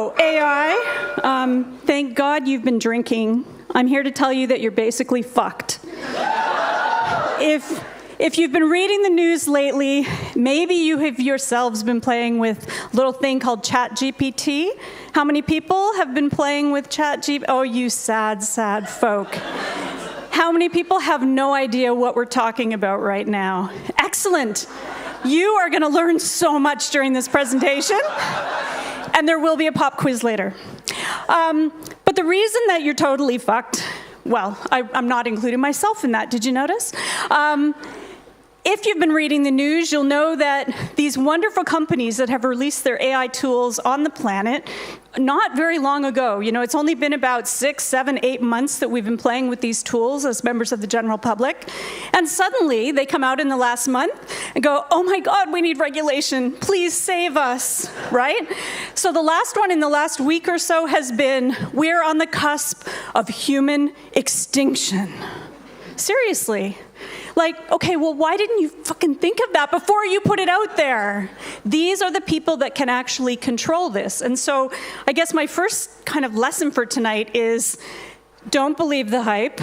So, AI, thank God you've been drinking. I'm here to tell you that you're basically fucked. If you've been reading the news lately, maybe you have yourselves been playing with a little thing called ChatGPT. How many people have been playing with ChatGPT? Oh, you sad, sad folk. How many people have no idea what we're talking about right now? Excellent. You are going to learn so much during this presentation, and there will be a pop quiz later. But the reason that you're totally fucked, well, I'm not including myself in that. Did you notice? If you've been reading the news, you'll know that these wonderful companies that have released their AI tools on the planet not very long ago, it's only been about 6, 7, 8 months that we've been playing with these tools as members of the general public. And suddenly they come out in the last month and go, oh my God, we need regulation. Please save us, right? So the last one in the last week or so has been, we're on the cusp of human extinction. Seriously. Okay, well, why didn't you fucking think of that before you put it out there? These are the people that can actually control this. And so I guess my first kind of lesson for tonight is don't believe the hype.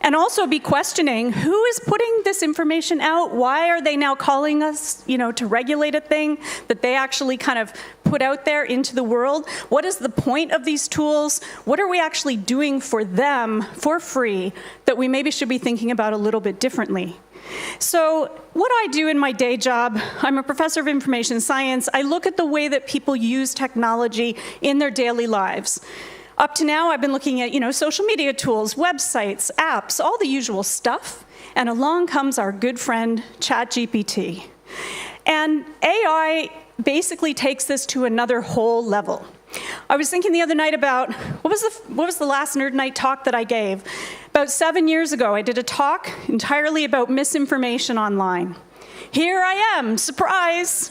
And also be questioning, who is putting this information out? Why are they now calling us, to regulate a thing that they actually kind of put out there into the world? What is the point of these tools? What are we actually doing for them for free that we maybe should be thinking about a little bit differently? So what I do in my day job, I'm a professor of information science. I look at the way that people use technology in their daily lives. Up to now, I've been looking at, social media tools, websites, apps, all the usual stuff. And along comes our good friend, ChatGPT. And AI basically takes this to another whole level. I was thinking the other night about, what was the last Nerd Nite talk that I gave? About 7 years ago, I did a talk entirely about misinformation online. Here I am, surprise.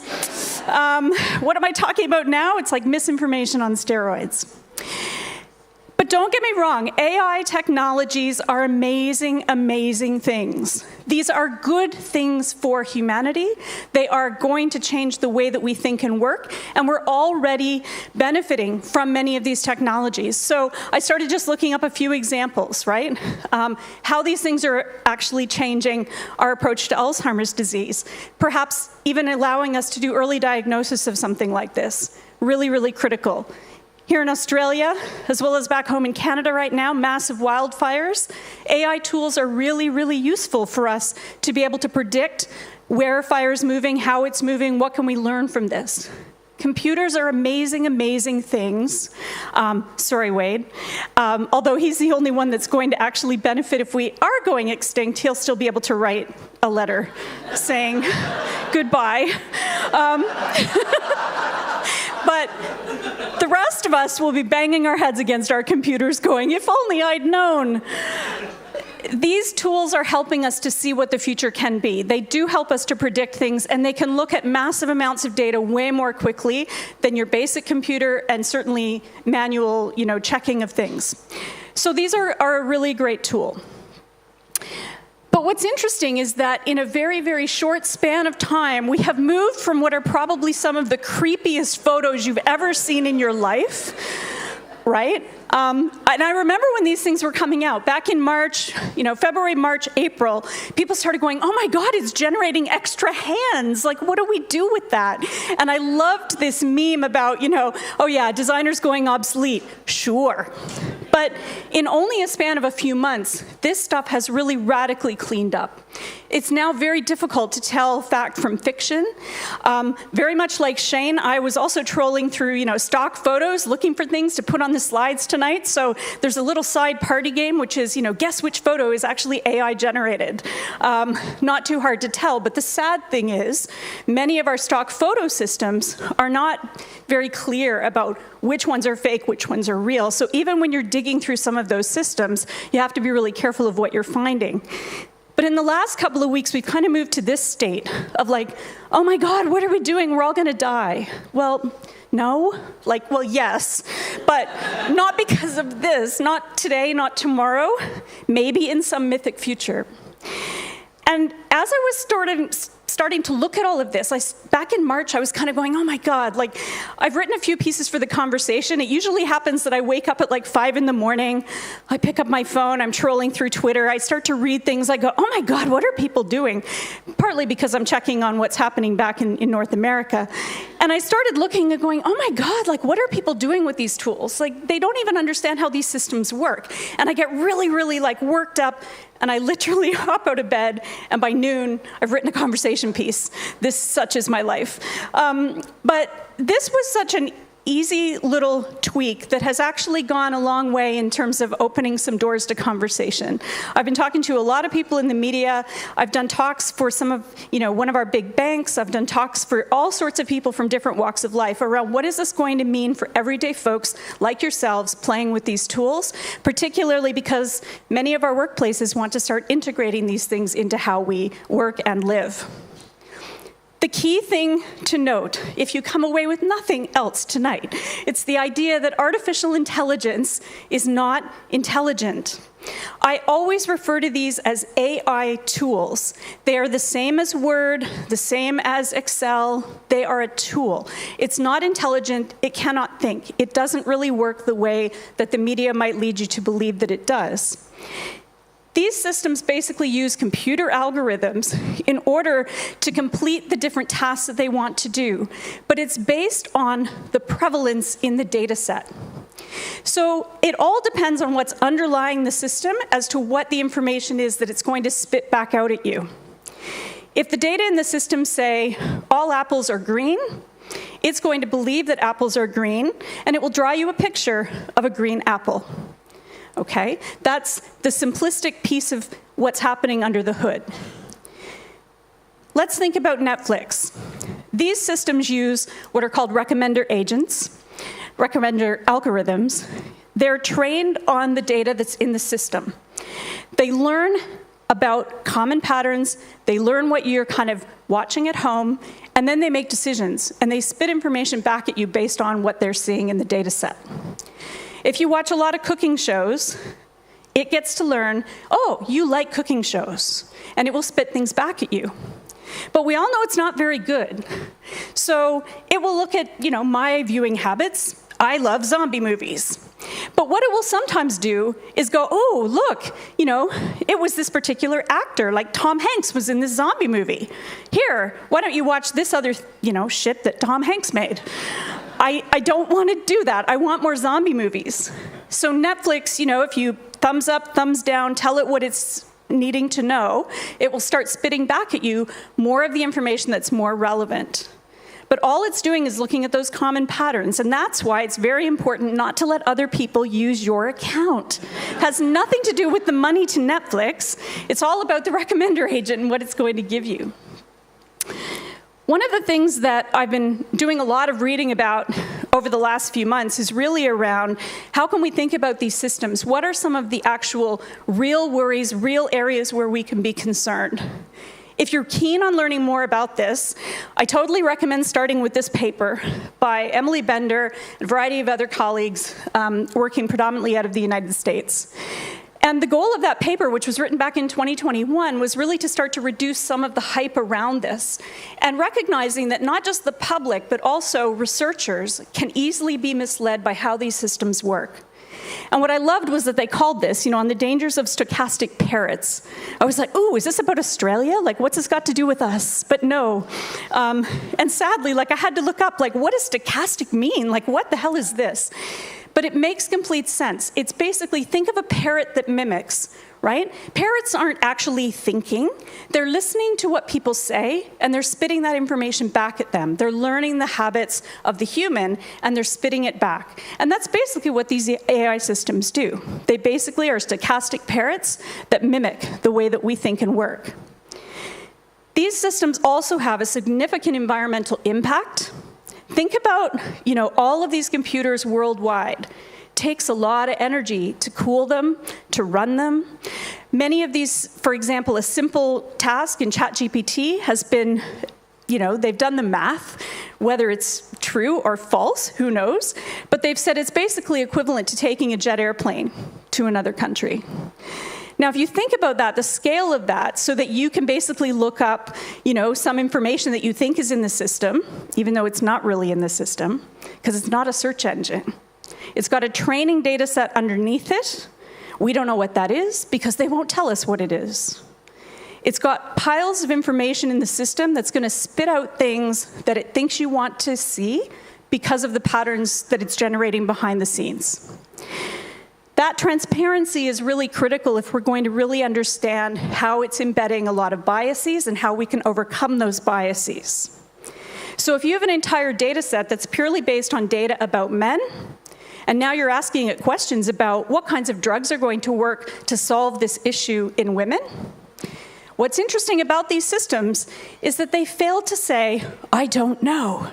What am I talking about now? It's like misinformation on steroids. But don't get me wrong, AI technologies are amazing, amazing things. These are good things for humanity. They are going to change the way that we think and work, and we're already benefiting from many of these technologies. So I started just looking up a few examples, right? How these things are actually changing our approach to Alzheimer's disease, perhaps even allowing us to do early diagnosis of something like this. Really, really critical. Here in Australia, as well as back home in Canada right now, massive wildfires. AI tools are really, really useful for us to be able to predict where a fire is moving, how it's moving, what can we learn from this. Computers are amazing, amazing things. Sorry, Wade. Although he's the only one that's going to actually benefit if we are going extinct, he'll still be able to write a letter saying goodbye. But the rest of us will be banging our heads against our computers going, if only I'd known. These tools are helping us to see what the future can be. They do help us to predict things, and they can look at massive amounts of data way more quickly than your basic computer and certainly manual, checking of things. So these are a really great tool. But what's interesting is that in a very, very short span of time, we have moved from what are probably some of the creepiest photos you've ever seen in your life, right? And I remember when these things were coming out, back in March, February, March, April, people started going, oh my God, it's generating extra hands. Like, what do we do with that? And I loved this meme about, oh yeah, designers going obsolete. Sure. But in only a span of a few months, this stuff has really radically cleaned up. It's now very difficult to tell fact from fiction. Very much like Shane, I was also trolling through, stock photos, looking for things to put on the slides tonight. So there's a little side party game, which is, guess which photo is actually AI generated. Not too hard to tell, but the sad thing is, many of our stock photo systems are not very clear about which ones are fake, which ones are real. So even when you're digging through some of those systems, you have to be really careful of what you're finding. But in the last couple of weeks, we've kind of moved to this state of like, oh my God, what are we doing? We're all going to die. Well, no. Yes. But not because of this. Not today, not tomorrow. Maybe in some mythic future. And as I was starting to look at all of this, back in March, I was kind of going, oh my God, like, I've written a few pieces for The Conversation. It usually happens that I wake up at like 5 in the morning, I pick up my phone, I'm trolling through Twitter, I start to read things, I go, oh my God, what are people doing? Partly because I'm checking on what's happening back in North America. And I started looking and going, oh my God, like, what are people doing with these tools? Like, they don't even understand how these systems work. And I get really, really like worked up, and I literally hop out of bed, and by noon, I've written a conversation piece. Such is my life. But this was such an easy little tweak that has actually gone a long way in terms of opening some doors to conversation. I've been talking to a lot of people in the media. I've done talks for one of our big banks. I've done talks for all sorts of people from different walks of life around what is this going to mean for everyday folks like yourselves playing with these tools, particularly because many of our workplaces want to start integrating these things into how we work and live. The key thing to note, if you come away with nothing else tonight, it's the idea that artificial intelligence is not intelligent. I always refer to these as AI tools. They are the same as Word, the same as Excel. They are a tool. It's not intelligent. It cannot think. It doesn't really work the way that the media might lead you to believe that it does. These systems basically use computer algorithms in order to complete the different tasks that they want to do, but it's based on the prevalence in the data set. So it all depends on what's underlying the system as to what the information is that it's going to spit back out at you. If the data in the system say all apples are green, it's going to believe that apples are green, and it will draw you a picture of a green apple. Okay? That's the simplistic piece of what's happening under the hood. Let's think about Netflix. These systems use what are called recommender agents, recommender algorithms. They're trained on the data that's in the system. They learn about common patterns, they learn what you're kind of watching at home, and then they make decisions, and they spit information back at you based on what they're seeing in the data set. If you watch a lot of cooking shows, it gets to learn, oh, you like cooking shows, and it will spit things back at you. But we all know it's not very good. So it will look at, my viewing habits. I love zombie movies. But what it will sometimes do is go, oh, look, it was this particular actor, like Tom Hanks was in this zombie movie. Here, why don't you watch this other, shit that Tom Hanks made? I don't want to do that. I want more zombie movies. So Netflix, if you thumbs up, thumbs down, tell it what it's needing to know, it will start spitting back at you more of the information that's more relevant. But all it's doing is looking at those common patterns, and that's why it's very important not to let other people use your account. It has nothing to do with the money to Netflix. It's all about the recommender agent and what it's going to give you. One of the things that I've been doing a lot of reading about over the last few months is really around how can we think about these systems? What are some of the actual real worries, real areas where we can be concerned? If you're keen on learning more about this, I totally recommend starting with this paper by Emily Bender and a variety of other colleagues working predominantly out of the United States. And the goal of that paper, which was written back in 2021, was really to start to reduce some of the hype around this and recognizing that not just the public, but also researchers can easily be misled by how these systems work. And what I loved was that they called this, on the dangers of stochastic parrots. I was like, ooh, is this about Australia? Like, what's this got to do with us? But no. And sadly, I had to look up, what does stochastic mean? What the hell is this? But it makes complete sense. It's basically, think of a parrot that mimics, right? Parrots aren't actually thinking. They're listening to what people say, and they're spitting that information back at them. They're learning the habits of the human, and they're spitting it back. And that's basically what these AI systems do. They basically are stochastic parrots that mimic the way that we think and work. These systems also have a significant environmental impact. Think about, all of these computers worldwide. It takes a lot of energy to cool them, to run them. Many of these, for example, a simple task in ChatGPT has been, they've done the math, whether it's true or false, who knows, but they've said it's basically equivalent to taking a jet airplane to another country. Now, if you think about that, the scale of that, so that you can basically look up, some information that you think is in the system, even though it's not really in the system, because it's not a search engine. It's got a training data set underneath it. We don't know what that is because they won't tell us what it is. It's got piles of information in the system that's going to spit out things that it thinks you want to see because of the patterns that it's generating behind the scenes. That transparency is really critical if we're going to really understand how it's embedding a lot of biases and how we can overcome those biases. So if you have an entire data set that's purely based on data about men, and now you're asking it questions about what kinds of drugs are going to work to solve this issue in women, what's interesting about these systems is that they fail to say, I don't know.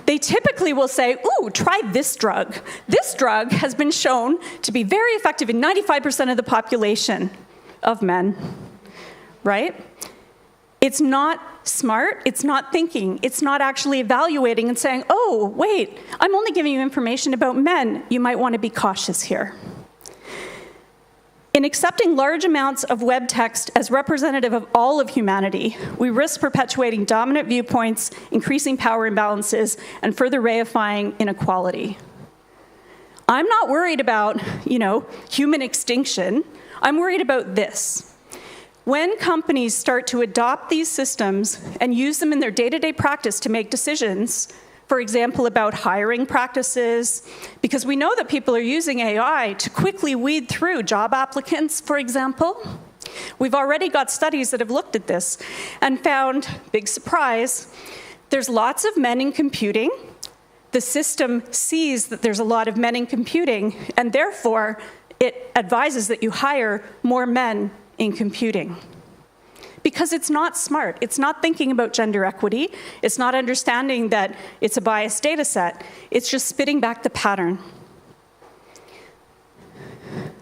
They typically will say, ooh, try this drug. This drug has been shown to be very effective in 95% of the population of men, right? It's not smart, it's not thinking, it's not actually evaluating and saying, oh, wait, I'm only giving you information about men. You might want to be cautious here. In accepting large amounts of web text as representative of all of humanity, we risk perpetuating dominant viewpoints, increasing power imbalances, and further reifying inequality. I'm not worried about, human extinction. I'm worried about this. When companies start to adopt these systems and use them in their day-to-day practice to make decisions, for example, about hiring practices, because we know that people are using AI to quickly weed through job applicants, for example. We've already got studies that have looked at this and found, big surprise, there's lots of men in computing. The system sees that there's a lot of men in computing, and therefore it advises that you hire more men in computing. Because it's not smart. It's not thinking about gender equity. It's not understanding that it's a biased data set. It's just spitting back the pattern.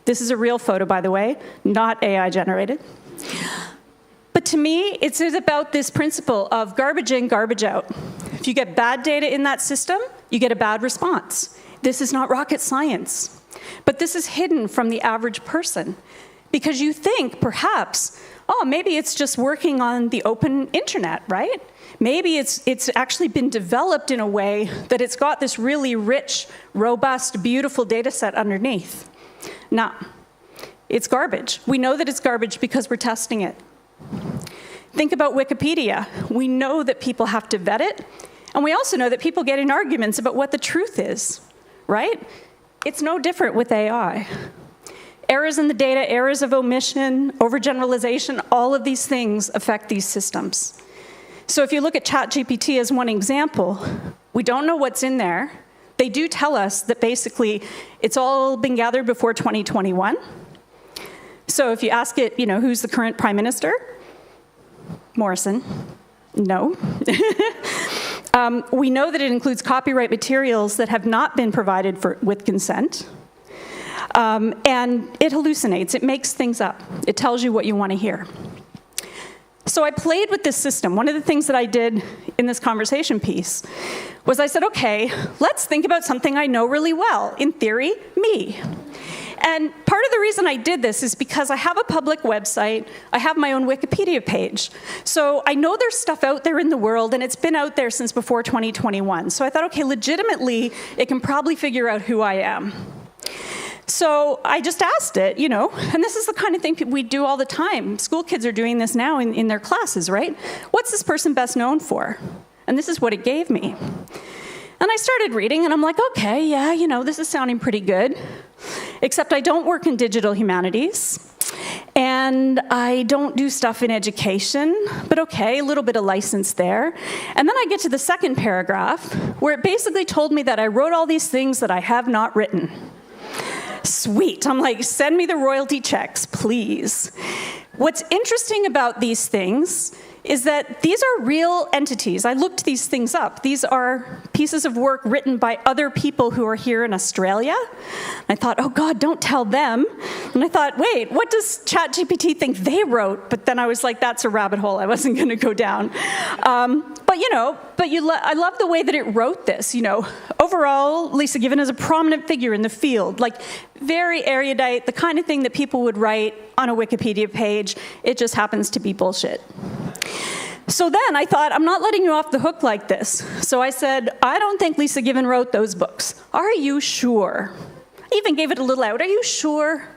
This is a real photo, by the way, not AI generated. But to me, it's about this principle of garbage in, garbage out. If you get bad data in that system, you get a bad response. This is not rocket science. But this is hidden from the average person. Because you think, perhaps, oh, maybe it's just working on the open internet, right? Maybe it's actually been developed in a way that it's got this really rich, robust, beautiful data set underneath. No, it's garbage. We know that it's garbage because we're testing it. Think about Wikipedia. We know that people have to vet it, and we also know that people get in arguments about what the truth is, right? It's no different with AI. Errors in the data, errors of omission, overgeneralization, all of these things affect these systems. So if you look at ChatGPT as one example, we don't know what's in there. They do tell us that basically it's all been gathered before 2021. So if you ask it, who's the current prime minister? Morrison. No. We know that it includes copyright materials that have not been provided with consent. And it hallucinates, it makes things up. It tells you what you want to hear. So I played with this system. One of the things that I did in this conversation piece was I said, okay, let's think about something I know really well. In theory, me. And part of the reason I did this is because I have a public website, I have my own Wikipedia page. So I know there's stuff out there in the world, and it's been out there since before 2021. So I thought, okay, legitimately, it can probably figure out who I am. So I just asked it, and this is the kind of thing we do all the time. School kids are doing this now in their classes, right? What's this person best known for? And this is what it gave me. And I started reading, and I'm like, okay, yeah, this is sounding pretty good. Except I don't work in digital humanities, and I don't do stuff in education, but okay, a little bit of license there. And then I get to the second paragraph, where it basically told me that I wrote all these things that I have not written. Sweet. I'm like, send me the royalty checks, please. What's interesting about these things is that these are real entities. I looked these things up. These are pieces of work written by other people who are here in Australia. I thought, oh God, don't tell them. And I thought, wait, what does ChatGPT think they wrote? But then I was like, that's a rabbit hole I wasn't going to go down. I love the way that it wrote this. Overall, Lisa Given is a prominent figure in the field, like very erudite, the kind of thing that people would write on a Wikipedia page. It just happens to be bullshit. So then I thought, I'm not letting you off the hook like this. So I said, I don't think Lisa Given wrote those books. Are you sure? I even gave it a little out. Are you sure?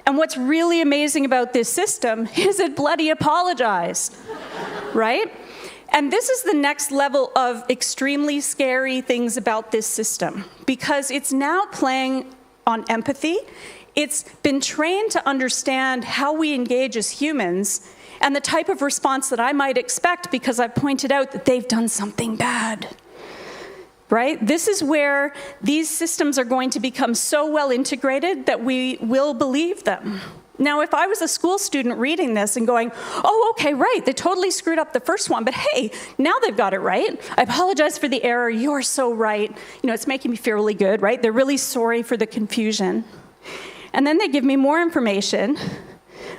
And what's really amazing about this system is it bloody apologized, right? And this is the next level of extremely scary things about this system, because it's now playing on empathy. It's been trained to understand how we engage as humans and the type of response that I might expect because I've pointed out that they've done something bad, right? This is where these systems are going to become so well integrated that we will believe them. Now, if I was a school student reading this and going, oh, okay, right, they totally screwed up the first one, but hey, now they've got it right. I apologize for the error, you're so right. You know, it's making me feel really good, right? They're really sorry for the confusion. And then they give me more information,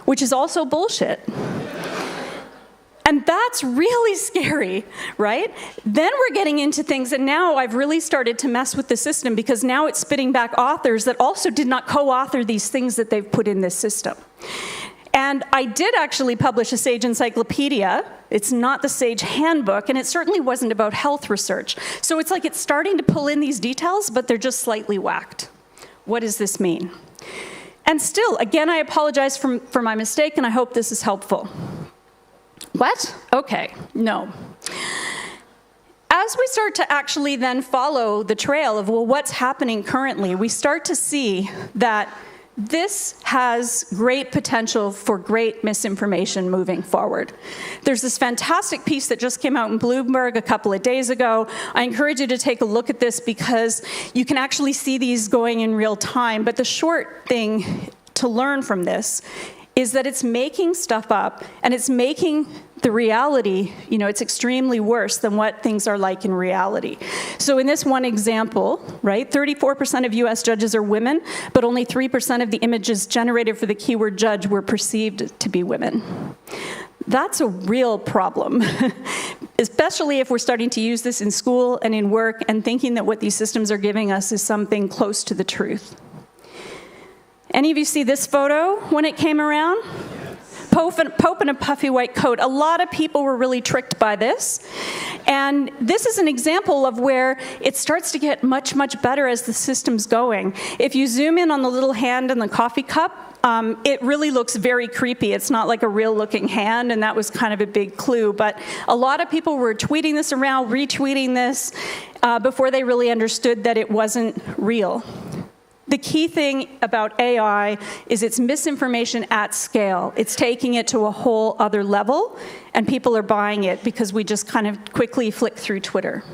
which is also bullshit. And that's really scary, right? Then we're getting into things that now I've really started to mess with the system because now it's spitting back authors that also did not co-author these things that they've put in this system. And I did actually publish a Sage Encyclopedia. It's not the Sage Handbook, and it certainly wasn't about health research. So it's like it's starting to pull in these details, but they're just slightly whacked. What does this mean? And still, again, I apologize for my mistake, and I hope this is helpful. What? Okay, no. As we start to actually then follow the trail of, well, what's happening currently, we start to see that this has great potential for great misinformation moving forward. There's this fantastic piece that just came out in Bloomberg a couple of days ago. I encourage you to take a look at this because you can actually see these going in real time. But the short thing to learn from this is that it's making stuff up, and it's making the reality, you know, it's extremely worse than what things are like in reality. So in this one example, right, 34% of US judges are women, but only 3% of the images generated for the keyword judge were perceived to be women. That's a real problem, especially if we're starting to use this in school and in work and thinking that what these systems are giving us is something close to the truth. Any of you see this photo when it came around? Pope in a puffy white coat. A lot of people were really tricked by this. And this is an example of where it starts to get much, much better as the system's going. If you zoom in on the little hand in the coffee cup, it really looks very creepy. It's not like a real-looking hand, and that was kind of a big clue. But a lot of people were tweeting this around, retweeting this, before they really understood that it wasn't real. The key thing about AI is it's misinformation at scale. It's taking it to a whole other level, and people are buying it because we just kind of quickly flick through Twitter.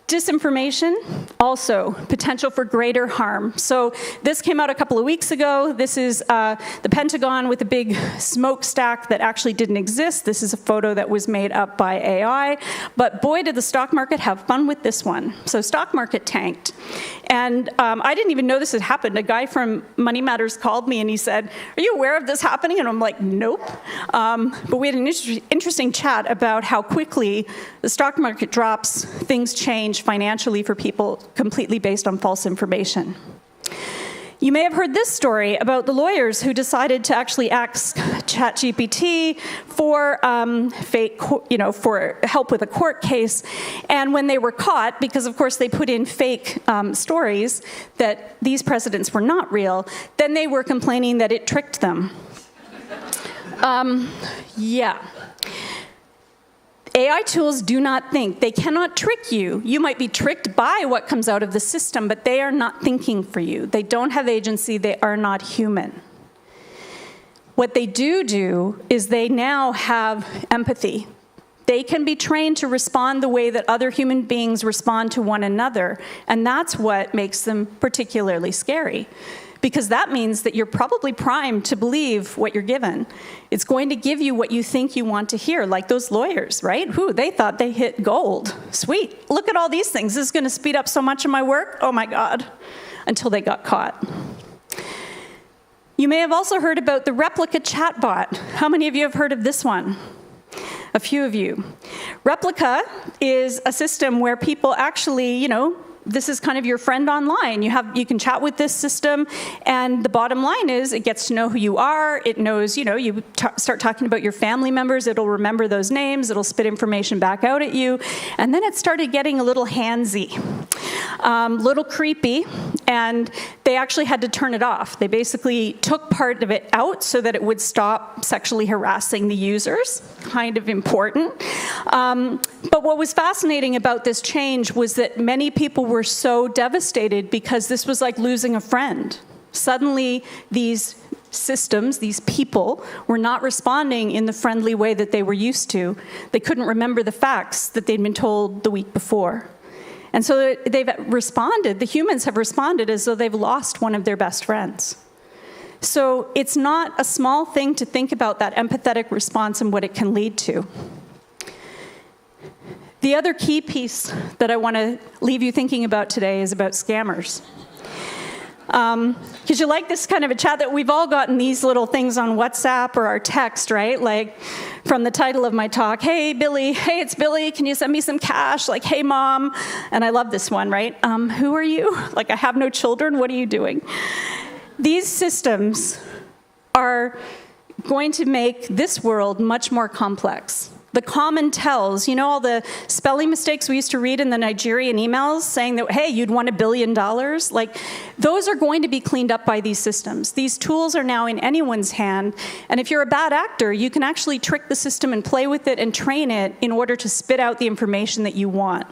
Disinformation, also potential for greater harm. So this came out a couple of weeks ago. This is the Pentagon with a big smokestack that actually didn't exist. This is a photo that was made up by AI. But boy, did the stock market have fun with this one. So stock market tanked. And I didn't even know this had happened. A guy from Money Matters called me and he said, "Are you aware of this happening?" And I'm like, nope. But we had an interesting chat about how quickly the stock market drops, things change financially for people completely based on false information. You may have heard this story about the lawyers who decided to actually ask ChatGPT for for help with a court case, and when they were caught, because of course they put in fake stories that these precedents were not real, then they were complaining that it tricked them. Yeah. AI tools do not think. They cannot trick you. You might be tricked by what comes out of the system, but they are not thinking for you. They don't have agency. They are not human. What they do is they now have empathy. They can be trained to respond the way that other human beings respond to one another, and that's what makes them particularly scary. Because that means that you're probably primed to believe what you're given. It's going to give you what you think you want to hear, like those lawyers, right? They thought they hit gold. Sweet, look at all these things. This is gonna speed up so much of my work. Oh my God, until they got caught. You may have also heard about the replica chatbot. How many of you have heard of this one? a few of you. Replica is a system where people actually, this is kind of your friend online. You can chat with this system, and the bottom line is it gets to know who you are. It knows, you start talking about your family members, it'll remember those names, it'll spit information back out at you. And then it started getting a little handsy, little creepy, and they actually had to turn it off. They basically took part of it out so that it would stop sexually harassing the users. Kind of important. But what was fascinating about this change was that many people were so devastated because this was like losing a friend. Suddenly, these systems, these people, were not responding in the friendly way that they were used to. They couldn't remember the facts that they'd been told the week before. And so they've responded, the humans have responded as though they've lost one of their best friends. So it's not a small thing to think about that empathetic response and what it can lead to. The other key piece that I want to leave you thinking about today is about scammers. Because you like this kind of a chat that we've all gotten these little things on WhatsApp or our text, right? Like from the title of my talk, hey, Billy, hey, it's Billy, can you send me some cash? Like, hey, Mom. And I love this one, right? Who are you? Like, I have no children, what are you doing? These systems are going to make this world much more complex. The common tells, all the spelling mistakes we used to read in the Nigerian emails saying that, hey, you'd won $1 billion, like those are going to be cleaned up by these systems. These tools are now in anyone's hand, and if you're a bad actor, you can actually trick the system and play with it and train it in order to spit out the information that you want.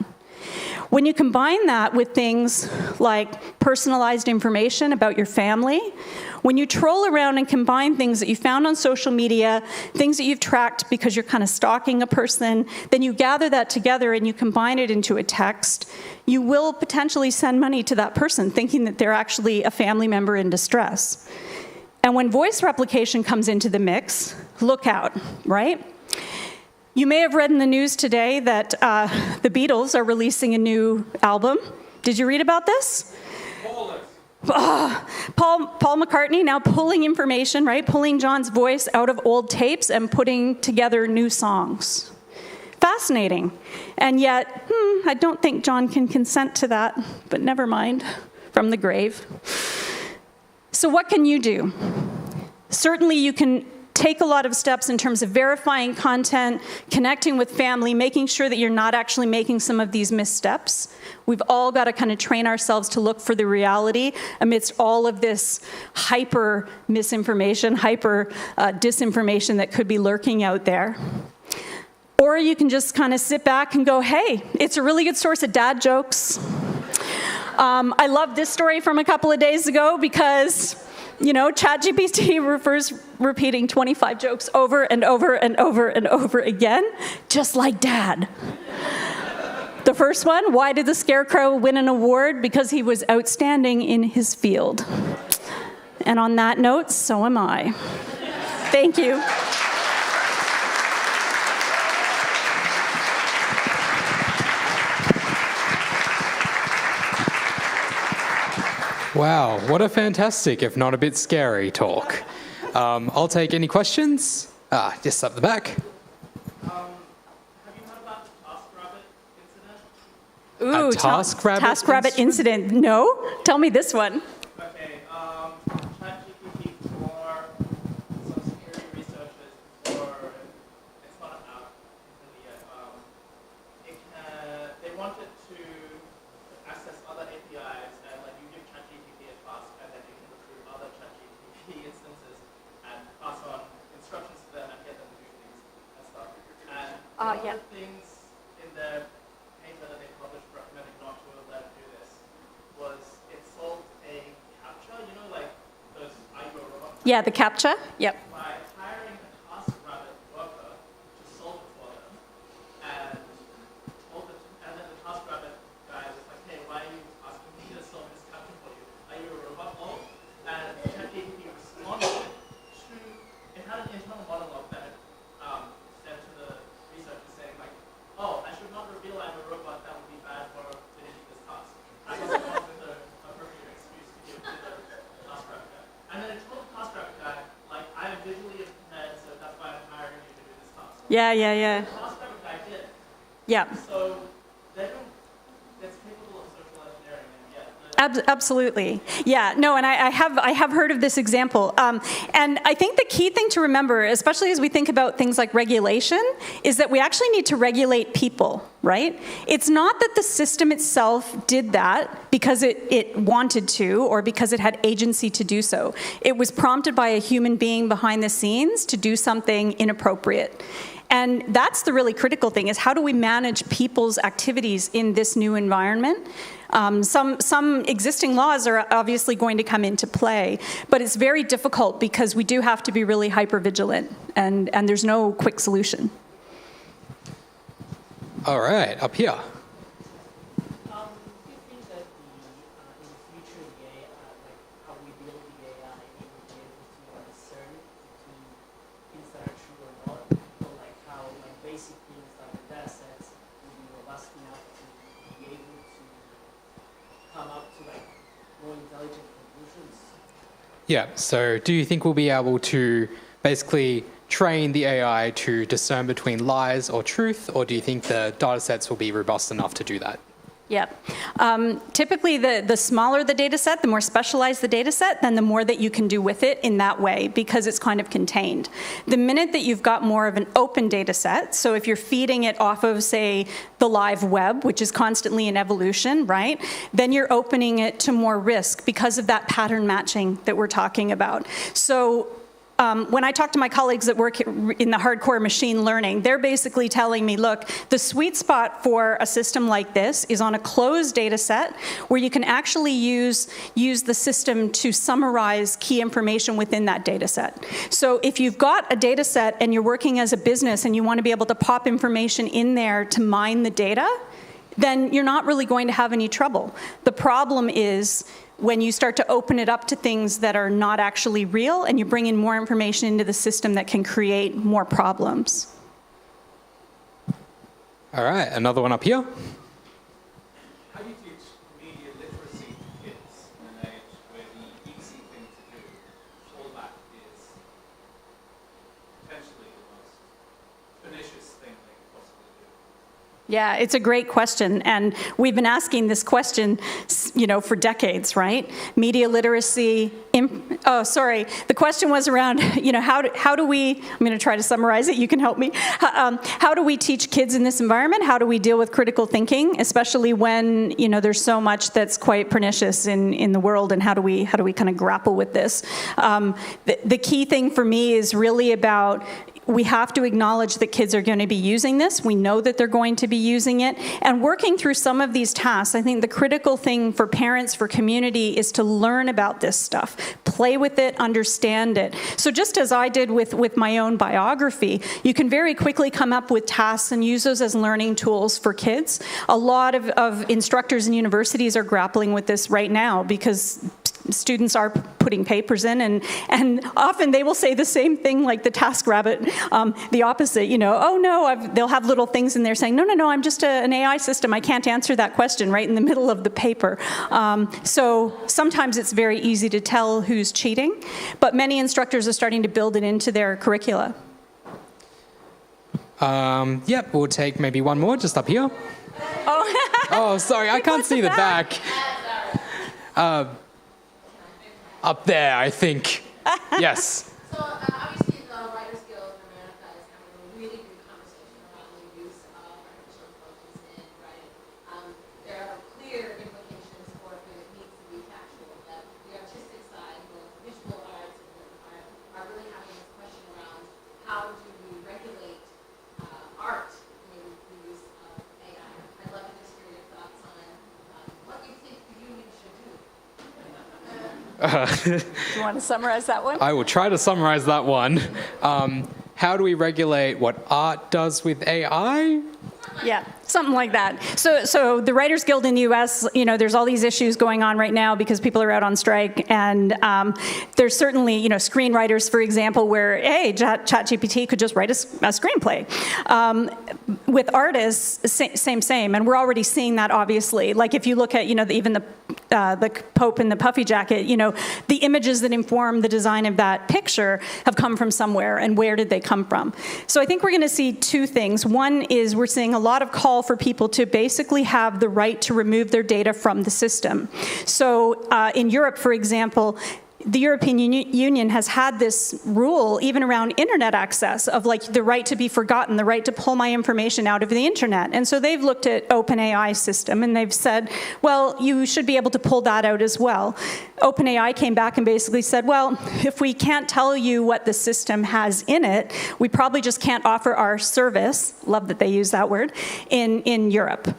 When you combine that with things like personalized information about your family, when you troll around and combine things that you found on social media, things that you've tracked because you're kind of stalking a person, then you gather that together and you combine it into a text, you will potentially send money to that person thinking that they're actually a family member in distress. And when voice replication comes into the mix, look out, right? You may have read in the news today that the Beatles are releasing a new album. Did you read about this? Paul McCartney now pulling information, right? Pulling John's voice out of old tapes and putting together new songs. Fascinating. And yet, I don't think John can consent to that, but never mind, from the grave. So what can you do? Certainly you can take a lot of steps in terms of verifying content, connecting with family, making sure that you're not actually making some of these missteps. We've all got to kind of train ourselves to look for the reality amidst all of this hyper misinformation, hyper disinformation that could be lurking out there. Or you can just kind of sit back and go, hey, it's a really good source of dad jokes. I love this story from a couple of days ago because ChatGPT refers repeating 25 jokes over and over and over and over again, just like Dad. The first one, why did the Scarecrow win an award? Because he was outstanding in his field. And on that note, so am I. Thank you. Wow, what a fantastic, if not a bit scary, talk. I'll take any questions. Just up the back. Have you heard about the TaskRabbit incident? TaskRabbit incident. No? Tell me this one. Okay, ChatGPT for some security researchers, or it's not out really yet. They wanted to access other APIs, and like you give ChatGPT a task, and then you can recruit other ChatGPT instances and pass on instructions to them and get them to do things and stuff. And one of the things in their paper that they published recommending not to let it do this was it solved a CAPTCHA, like those Are You a Robot? Yeah, the CAPTCHA. Yep. By hiring a TaskRabbit worker to solve it for them, and then the TaskRabbit guy was like, hey, why are you asking me to solve this CAPTCHA for you? Are you a robot? Oh, and ChatGPT responded to, it had an internal monologue that it sent to the researcher saying like, oh, I should not reveal I'm a robot, that would be bad for finishing this task. That was the appropriate excuse to give to the TaskRabbit guy. And then it told the TaskRabbit guy, like, I have Yeah. TaskRabbit guy did. Yeah. So that's capable of social engineering, and Absolutely. Yeah, no, and I have heard of this example. And I think the key thing to remember, especially as we think about things like regulation, is that we actually need to regulate people, right? It's not that the system itself did that because it wanted to or because it had agency to do so. It was prompted by a human being behind the scenes to do something inappropriate. And that's the really critical thing, is how do we manage people's activities in this new environment? Some existing laws are obviously going to come into play, but it's very difficult because we do have to be really hyper-vigilant, and there's no quick solution. All right, up here. Do you think that in the future, the AI, like how we build the AI, it will be able to discern between things that are true or not, or like how like basic things like the data sets will be robust enough to be able to come up to like more intelligent conclusions? Yeah, so do you think we'll be able to basically train the AI to discern between lies or truth, or do you think the data sets will be robust enough to do that? Yep. Typically, the smaller the data set, the more specialized the data set, then the more that you can do with it in that way, because it's kind of contained. The minute that you've got more of an open data set, so if you're feeding it off of, say, the live web, which is constantly in evolution, right, then you're opening it to more risk because of that pattern matching that we're talking about. So when I talk to my colleagues that work in the hardcore machine learning, they're basically telling me, look, the sweet spot for a system like this is on a closed data set where you can actually use the system to summarize key information within that data set. So if you've got a data set and you're working as a business and you want to be able to pop information in there to mine the data, then you're not really going to have any trouble. The problem is when you start to open it up to things that are not actually real and you bring in more information into the system that can create more problems. All right, another one up here. How do you teach media literacy to kids in an age where the easy thing to do, fallback, is potentially the most pernicious thing they could possibly do? Yeah, it's a great question, and we've been asking this question, for decades, right? Media literacy. The question was around, how do we? I'm going to try to summarize it. You can help me. How do we teach kids in this environment? How do we deal with critical thinking, especially when there's so much that's quite pernicious in the world? And how do we kind of grapple with this? The key thing for me is really about, we have to acknowledge that kids are going to be using this. We know that they're going to be using it. And working through some of these tasks, I think the critical thing for parents, for community, is to learn about this stuff. Play with it, understand it. So just as I did with my own biography, you can very quickly come up with tasks and use those as learning tools for kids. A lot of instructors and universities are grappling with this right now because students are putting papers in, and often they will say the same thing like the TaskRabbit, the opposite, oh no, they'll have little things in there saying, no, I'm just an AI system, I can't answer that question right in the middle of the paper. So sometimes it's very easy to tell who's cheating, but many instructors are starting to build it into their curricula. Yep, we'll take maybe one more just up here. Oh, Oh, sorry, I can't see the back. Up there, I think. Yes. So obviously the Writers Guild in America is having a really big conversation around the use of artificial intelligence in writing. There are clear implications for if it needs to be factual, that the artistic side, both visual arts and written art, are really having this question around how do we regulate art in the use of AI. I'd love to just hear your thoughts on what you think the union should do. do you want to summarize that one? I will try to summarize that one. How do we regulate what art does with AI? Yeah, something like that. So the Writers Guild in the U.S., there's all these issues going on right now because people are out on strike, and there's certainly, screenwriters, for example, where, hey, ChatGPT could just write a screenplay. With artists, same, and we're already seeing that, obviously. Like if you look at, even the the Pope in the puffy jacket, the images that inform the design of that picture have come from somewhere, and where did they come from? So I think we're going to see two things. One is we're seeing a lot of call for people to basically have the right to remove their data from the system. So in Europe, for example, the European Union has had this rule even around internet access of like the right to be forgotten, the right to pull my information out of the internet. And so they've looked at OpenAI system and they've said, well, you should be able to pull that out as well. OpenAI came back and basically said, well, if we can't tell you what the system has in it, we probably just can't offer our service, love that they use that word, in Europe.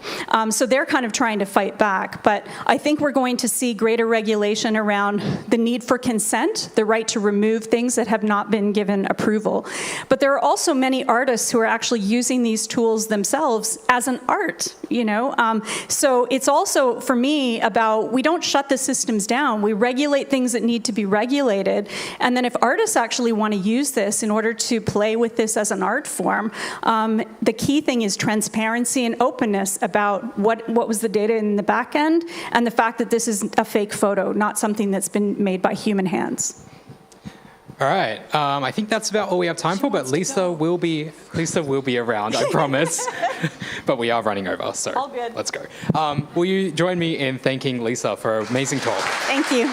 So they're kind of trying to fight back. But I think we're going to see greater regulation around the need for consent, the right to remove things that have not been given approval. But there are also many artists who are actually using these tools themselves as an art, So it's also, for me, about we don't shut the systems down. We regulate things that need to be regulated. And then if artists actually want to use this in order to play with this as an art form, the key thing is transparency and openness about what was the data in the back end and the fact that this is a fake photo, not something that's been made by human hands. All right. I think that's about all we have time for, but Lisa will be around, I promise. But we are running over, so All good. let's go. Will you join me in thanking Lisa for an amazing talk? Thank you.